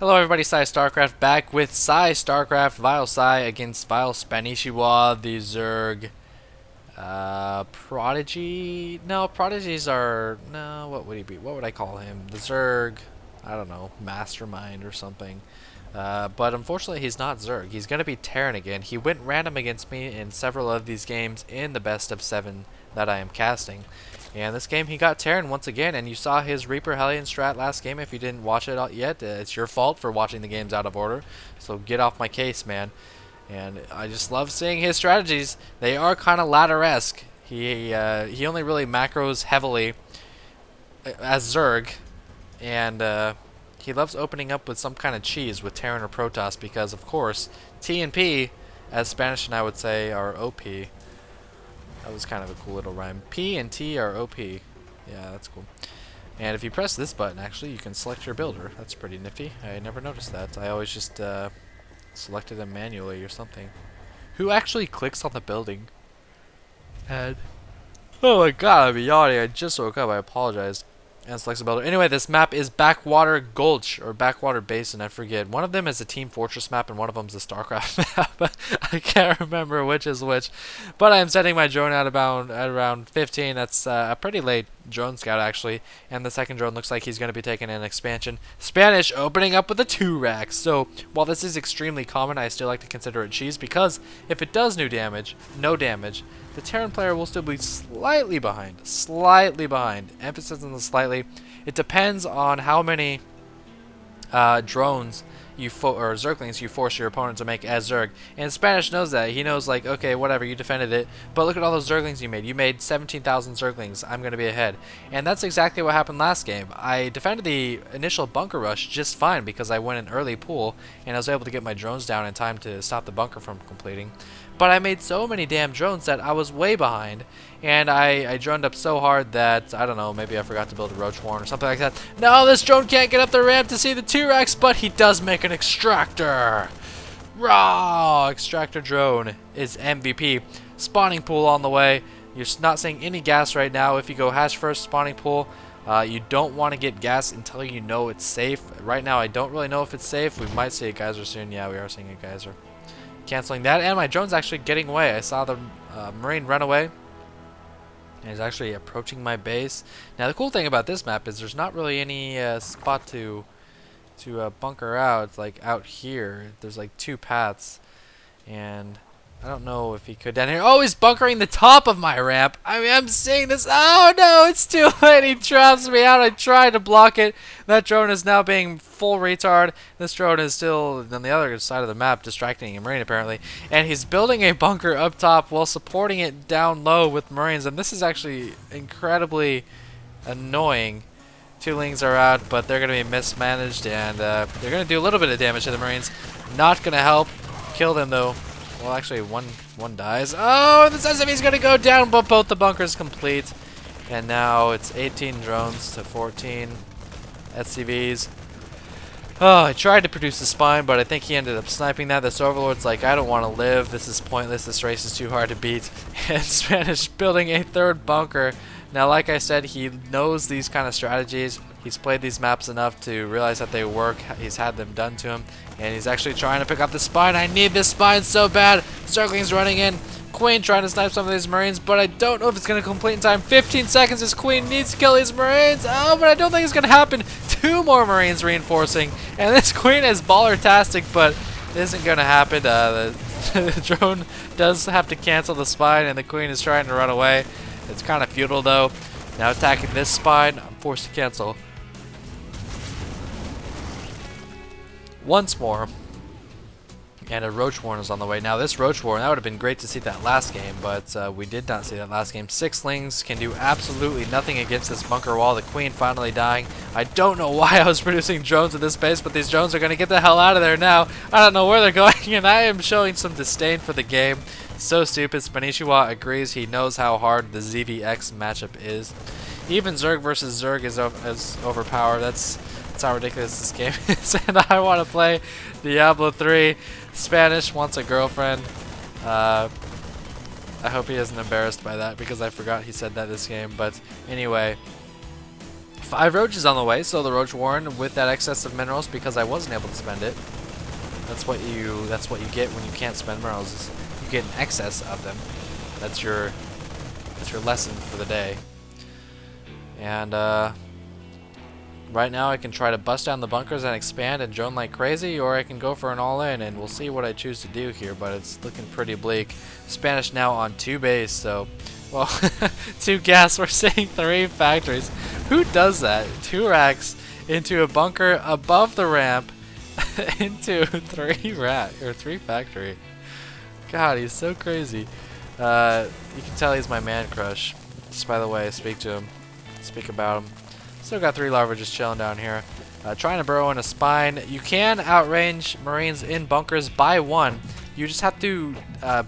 Hello everybody, PsyStarcraft back with PsyStarcraft, vilePsY against vileSpanishiwa, the Zerg, Prodigy, no, Prodigies are, no, what would he be, what would I call him, the Zerg, I don't know, Mastermind or something, but unfortunately he's not Zerg, he's going to be Terran again. He went random against me in several of these games in the best of 7 that I am casting. And this game he got Terran once again, and you saw his Reaper Hellion strat last game. If you didn't watch it yet, it's your fault for watching the games out of order. So get off my case, man. And I just love seeing his strategies. They are kind of ladder-esque. He only really macros heavily as Zerg, and he loves opening up with some kind of cheese with Terran or Protoss because, of course, T and P, as Spanish and I would say, are OP. That was kind of a cool little rhyme. P and T are OP. Yeah, that's cool. And if you press this button, actually, you can select your builder. That's pretty nifty. I never noticed that. I always just selected them manually or something. Who actually clicks on the building? And oh my god, I'm yawning. I just woke up. I apologize. And selects a builder. Anyway, this map is Backwater Gulch, or Backwater Basin, I forget. One of them is a Team Fortress map, and one of them is a StarCraft map. I can't remember which is which. But I'm setting my drone out about at around 15. That's a pretty late drone scout, actually. And the second drone looks like he's going to be taking an expansion. Spanish opening up with a 2-rack. So, while this is extremely common, I still like to consider it cheese, because if it does no damage, the Terran player will still be slightly behind. Slightly behind. Emphasis on the slightly. It depends on how many drones or Zerglings you force your opponent to make as Zerg. And Spanish knows that. He knows, like, okay, whatever, you defended it, but look at all those Zerglings you made. You made 17,000 Zerglings. I'm going to be ahead. And that's exactly what happened last game. I defended the initial bunker rush just fine because I went in early pool, and I was able to get my drones down in time to stop the bunker from completing. But I made so many damn drones that I was way behind, and I droned up so hard that, I don't know, maybe I forgot to build a roach warren or something like that. No, this drone can't get up the ramp to see the 2-racks, but he does make an extractor. Raw! Extractor drone is MVP. Spawning pool on the way. You're not seeing any gas right now. If you go hash first spawning pool, you don't want to get gas until you know it's safe. Right now, I don't really know if it's safe. We might see a geyser soon. Yeah, we are seeing a geyser. Canceling that, and my drone's actually getting away. I saw the Marine run away, and he's actually approaching my base. Now, the cool thing about this map is there's not really any spot to bunker out. It's like out here. There's like 2 paths, and I don't know if he could down here. Oh, he's bunkering the top of my ramp. I mean, I'm seeing this. Oh no, it's too late. He traps me out. I tried to block it. That drone is now being full retard. This drone is still on the other side of the map, distracting a Marine apparently. And he's building a bunker up top while supporting it down low with Marines. And this is actually incredibly annoying. 2 Lings are out, but they're going to be mismanaged, and they're going to do a little bit of damage to the Marines. Not going to help kill them though. Well, actually, one dies. Oh, this SME's gonna go down, but both the bunkers complete. And now it's 18 drones to 14 SCVs. Oh, I tried to produce a spine, but I think he ended up sniping that. This Overlord's like, I don't want to live. This is pointless. This race is too hard to beat. And Spanish building a 3rd bunker. Now, like I said, he knows these kind of strategies. He's played these maps enough to realize that they work. He's had them done to him. And he's actually trying to pick up the spine. I need this spine so bad. Zergling's running in. Queen trying to snipe some of these Marines, but I don't know if it's going to complete in time. 15 seconds. This Queen needs to kill these Marines. Oh, but I don't think it's going to happen. 2 more Marines reinforcing. And this Queen is baller-tastic, but it isn't going to happen. The drone does have to cancel the spine, and the Queen is trying to run away. It's kind of futile, though. Now attacking this spine. I'm forced to cancel. Once more, and a roach warren is on the way. Now this roach warren, that would have been great to see that last game, but we did not see that last game. 6 Lings can do absolutely nothing against this bunker wall. The Queen finally dying. I don't know why I was producing drones at this base, but these drones are going to get the hell out of there now. I don't know where they're going, and I am showing some disdain for the game. So stupid. Spanishiwa agrees. He knows how hard the ZVX matchup is. Even Zerg versus Zerg is overpowered. That's how ridiculous this game is. And I want to play Diablo 3. Spanish wants a girlfriend. I hope he isn't embarrassed by that, because I forgot he said that this game. But anyway, 5 roaches on the way, so the roach warren with that excess of minerals because I wasn't able to spend it. That's what you get when you can't spend minerals. Is you get an excess of them. That's your lesson for the day. And right now I can try to bust down the bunkers and expand and drone like crazy, or I can go for an all-in, and we'll see what I choose to do here, but it's looking pretty bleak. Spanish now on 2 base, so, well, 2 gas, we're seeing 3 factories. Who does that? 2 racks into a bunker above the ramp into 3 factory. God, he's so crazy. You can tell he's my man crush. Just by the way, speak to him. Speak about him. Still got 3 larvae just chilling down here. Trying to burrow in a spine. You can outrange marines in bunkers by 1. You just have to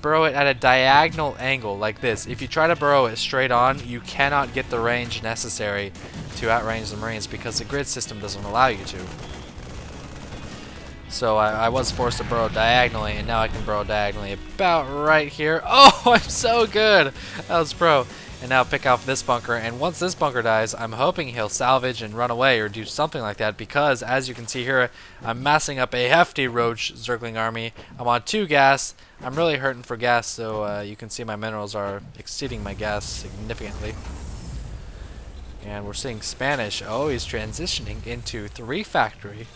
burrow it at a diagonal angle like this. If you try to burrow it straight on, you cannot get the range necessary to outrange the marines because the grid system doesn't allow you to. So I was forced to burrow diagonally, and now I can burrow diagonally about right here. Oh, I'm so good! That was pro. And now pick off this bunker, and once this bunker dies, I'm hoping he'll salvage and run away or do something like that, because as you can see here, I'm massing up a hefty roach zergling army. I'm on 2 gas. I'm really hurting for gas, so you can see my minerals are exceeding my gas significantly. And we're seeing Spanish. Oh, he's transitioning into 3 factory.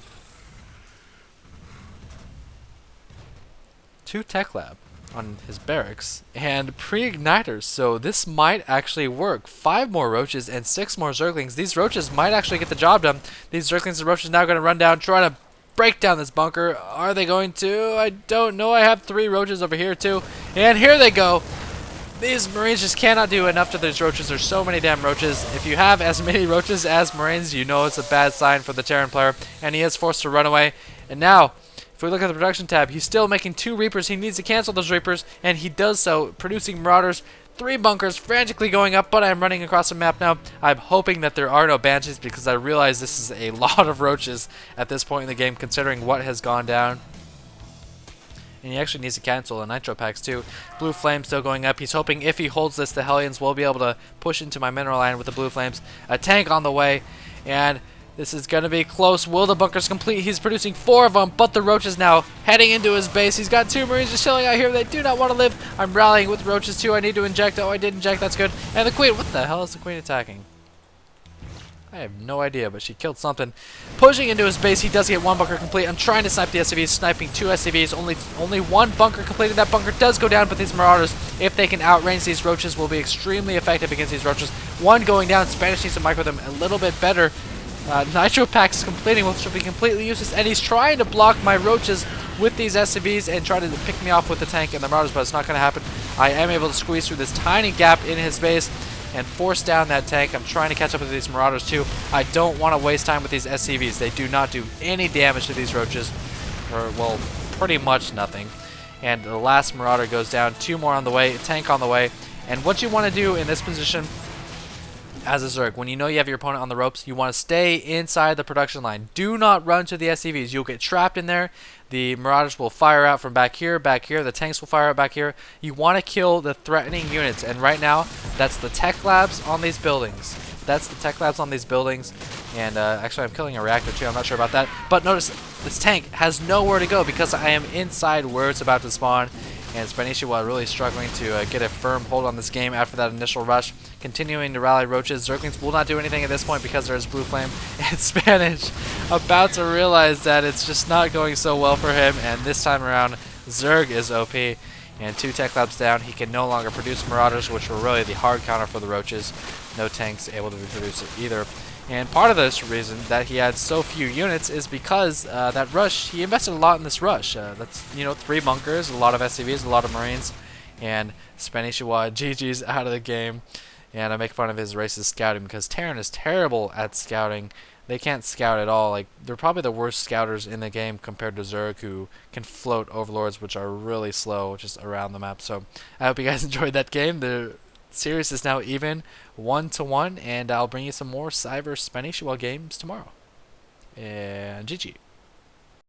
2 tech lab on his barracks, and pre-igniters, so this might actually work. 5 more roaches and 6 more zerglings. These roaches might actually get the job done. These zerglings and roaches now going to run down, trying to break down this bunker. Are they going to? I don't know. I have 3 roaches over here too, and here they go. These marines just cannot do enough to these roaches. There's so many damn roaches. If you have as many roaches as marines, you know it's a bad sign for the Terran player, and he is forced to run away. And now, if we look at the production tab, he's still making 2 Reapers. He needs to cancel those Reapers, and he does so, producing Marauders. 3 bunkers frantically going up, but I'm running across the map now. I'm hoping that there are no Banshees because I realize this is a lot of roaches at this point in the game, considering what has gone down. And he actually needs to cancel the Nitro Packs too. Blue Flame still going up. He's hoping if he holds this, the Hellions will be able to push into my mineral line with the Blue Flames. A tank on the way, and this is going to be close. Will the bunkers complete? He's producing 4 of them, but the roaches now heading into his base. He's got 2 marines just chilling out here. They do not want to live. I'm rallying with roaches too. I need to inject. Oh, I did inject. That's good. And the queen. What the hell is the queen attacking? I have no idea, but she killed something. Pushing into his base, he does get 1 bunker complete. I'm trying to snipe the SCVs, sniping 2 SCVs. Only 1 bunker completed. That bunker does go down, but these Marauders, if they can outrange these roaches, will be extremely effective against these roaches. 1 going down. Spanish needs to micro them a little bit better. Nitro Packs completing, which will be completely useless, and he's trying to block my roaches with these SCVs and try to pick me off with the tank and the Marauders, but it's not going to happen. I am able to squeeze through this tiny gap in his base and force down that tank. I'm trying to catch up with these Marauders too. I don't want to waste time with these SCVs. They do not do any damage to these roaches, or, well, pretty much nothing. And the last Marauder goes down. 2 more on the way, a tank on the way. And what you want to do in this position as a Zerg, when you know you have your opponent on the ropes, you want to stay inside the production line. Do not run to the SCVs. You'll get trapped in there. The Marauders will fire out from back here. The tanks will fire out back here. You want to kill the threatening units, and right now, that's the tech labs on these buildings. That's the tech labs on these buildings. And actually, I'm killing a reactor too. I'm not sure about that. But notice, this tank has nowhere to go because I am inside where it's about to spawn. And vileSpanishiwa really struggling to get a firm hold on this game after that initial rush. Continuing to rally roaches. Zerglings will not do anything at this point because there's Blue Flame. And Spanish about to realize that it's just not going so well for him. And this time around, Zerg is OP. And 2 tech labs down. He can no longer produce Marauders, which were really the hard counter for the roaches. No tanks able to produce it either. And part of this reason that he had so few units is because that rush, he invested a lot in this rush. That's, you know, 3 bunkers, a lot of SCVs, a lot of Marines, and vileSpanishiwa GG's out of the game. And I make fun of his racist scouting because Terran is terrible at scouting. They can't scout at all. Like, they're probably the worst scouters in the game compared to Zerg, who can float Overlords, which are really slow just around the map. So I hope you guys enjoyed that game. The series is now even 1-1, and I'll bring you some more vileSpanishiwa games tomorrow. And GG.